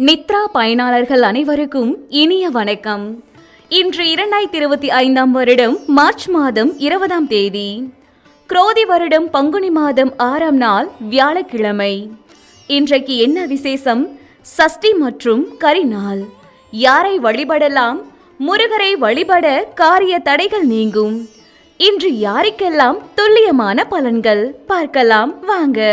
நித்ரா பயனாளர்கள் அனைவருக்கும் இனிய வணக்கம். இன்று 2025 வருடம் மார்ச் மாதம் 20ஆம் தேதி, குரோதி வருடம் பங்குனி மாதம் 6ஆம் நாள் வியாழக்கிழமை. இன்றைக்கு என்ன விசேஷம்? சஷ்டி மற்றும் கரிநாள். யாரை வழிபடலாம்? முருகரை வழிபட காரிய தடைகள் நீங்கும். இன்று யாருக்கெல்லாம் துல்லியமான பலன்கள் பார்க்கலாம் வாங்க.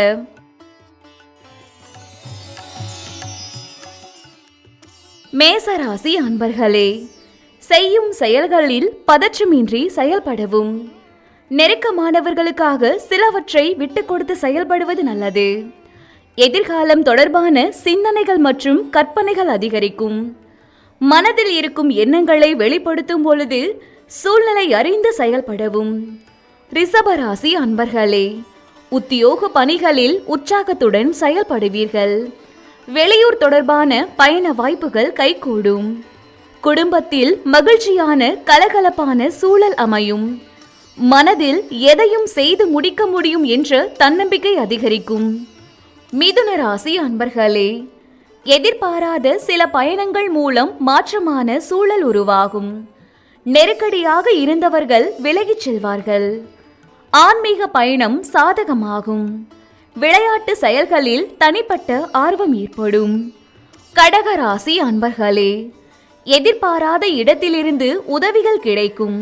மேசராசி அன்பர்களே, செய்யும் செயல்களில் பதற்றமின்றி செயல்படவும். நெருக்கமானவர்களுக்காக சிலவற்றை விட்டு கொடுத்து செயல்படுவது நல்லது. எதிர்காலம் தொடர்பான சிந்தனைகள் மற்றும் கற்பனைகள் அதிகரிக்கும். மனதில் இருக்கும் எண்ணங்களை வெளிப்படுத்தும் பொழுது சூழ்நிலை அறிந்து செயல்படவும். ரிஷபராசி அன்பர்களே, உத்தியோக பணிகளில் உற்சாகத்துடன் செயல்படுவீர்கள். வெளியூர் தொடர்பான பயண வாய்ப்புகள் கைகூடும். குடும்பத்தில் மகிழ்ச்சியான கலகலப்பான சூழல் அமையும். மனதில் எதையும் செய்து முடிக்க முடியும் என்ற தன்னம்பிக்கை அதிகரிக்கும். மிதுன ராசி அன்பர்களே, எதிர்பாராத சில பயணங்கள் மூலம் மாற்றமான சூழல் உருவாகும். நெருக்கடியாக இருந்தவர்கள் விலகிச் செல்வார்கள். ஆன்மீக பயணம் சாதகமாகும். விளையாட்டு செயல்களில் தனிப்பட்ட ஆர்வம் ஏற்படும். கடகராசி அன்பர்களே, எதிர்பாராத இடத்திலிருந்து உதவிகள் கிடைக்கும்.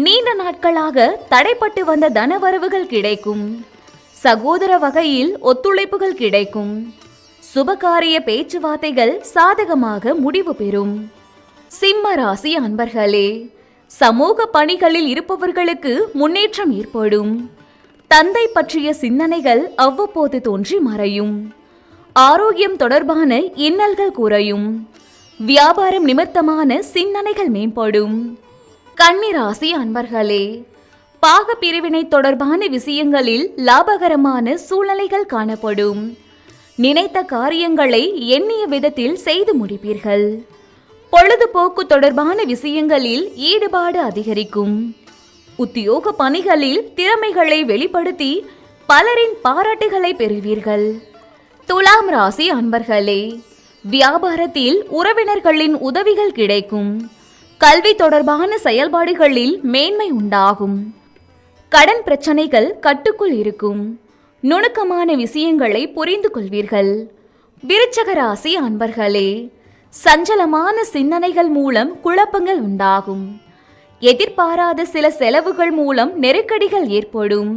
நீண்ட நாட்களாக தடைப்பட்டு வந்த தனவரவுகள் கிடைக்கும். சகோதர வகையில் ஒத்துழைப்புகள் கிடைக்கும். சுபகாரிய பேச்சுவார்த்தைகள் சாதகமாக முடிவு பெறும். சிம்ம ராசி அன்பர்களே, சமூக பணிகளில் இருப்பவர்களுக்கு முன்னேற்றம் ஏற்படும். தந்தை பற்றிய சிந்தனைகள் அவ்வப்போது தோன்றி மறையும். ஆரோக்கியம் தொடர்பான இன்னல்கள் குறையும். வியாபாரம் நிமித்தமான சிந்தனைகள் மேம்படும். கன்னிராசி அன்பர்களே, பாக பிரிவினை தொடர்பான விஷயங்களில் லாபகரமான சூழ்நிலைகள் காணப்படும். நினைத்த காரியங்களை எண்ணிய விதத்தில் செய்து முடிப்பீர்கள். பொழுதுபோக்கு தொடர்பான விஷயங்களில் ஈடுபாடு அதிகரிக்கும். உத்தியோக பணிகளில் திறமைகளை வெளிப்படுத்தி பலரின் பாராட்டுகளை பெறுவீர்கள். துலாம் ராசி அன்பர்களே, வியாபாரத்தில் உறவினர்களின் உதவிகள் கிடைக்கும். கல்வி தொடர்பான செயல்பாடுகளில் மேன்மை உண்டாகும். கடன் பிரச்சனைகள் கட்டுக்குள் இருக்கும். நுணுக்கமான விஷயங்களை புரிந்து கொள்வீர்கள். விருச்சக ராசி அன்பர்களே, சஞ்சலமான சிந்தனைகள் மூலம் குழப்பங்கள் உண்டாகும். எதிர்பாராத சில செலவுகள் மூலம் நெருக்கடிகள் ஏற்படும்.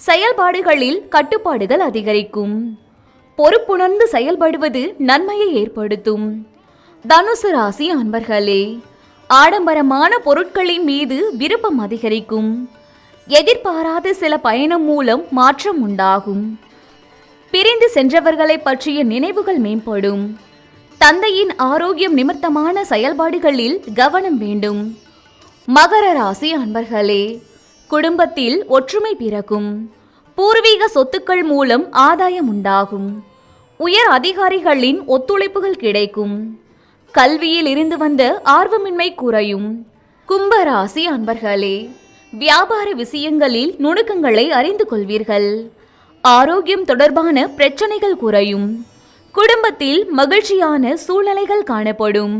செயல்பாடுகளில் கட்டுப்பாடுகள் அதிகரிக்கும். பொறுப்புணர்ந்து செயல்படுவது நன்மையை ஏற்படுத்தும். தனுசு ராசி அன்பர்களே, ஆடம்பரமான பொருட்களின் மீது விருப்பம் அதிகரிக்கும். எதிர்பாராத சில பயணம் மூலம் மாற்றம் உண்டாகும். பிரிந்து சென்றவர்களை பற்றிய நினைவுகள் மேம்படும். தந்தையின் ஆரோக்கியம் நிமித்தமான செயல்பாடுகளில் கவனம் வேண்டும். மகர ராசி அன்பர்களே, குடும்பத்தில் ஒற்றுமை பிறக்கும். பூர்வீக சொத்துக்கள் மூலம் ஆதாயம் உண்டாகும். உயர் அதிகாரிகளின் ஒத்துழைப்புகள் கிடைக்கும். கல்வியில் இருந்து வந்த ஆர்வமின்மை குறையும். கும்பராசி அன்பர்களே, வியாபார விஷயங்களில் நுணுக்கங்களை அறிந்து கொள்வீர்கள். ஆரோக்கியம் தொடர்பான பிரச்சனைகள் குறையும். குடும்பத்தில் மகிழ்ச்சியான சூழ்நிலைகள் காணப்படும்.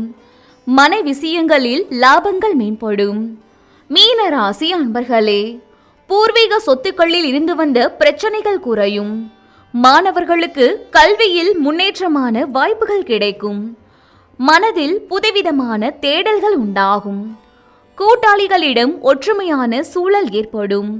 மன விஷயங்களில் லாபங்கள் மேம்படும். மீன ராசி அன்பர்களே, பூர்வீக சொத்துக்களில் இருந்து வந்த பிரச்சனைகள் குறையும். மாணவர்களுக்கு கல்வியில் முன்னேற்றமான வாய்ப்புகள் கிடைக்கும். மனதில் புதுவிதமான தேடல்கள் உண்டாகும். கூட்டாளிகளிடம் ஒற்றுமையான சூழல் ஏற்படும்.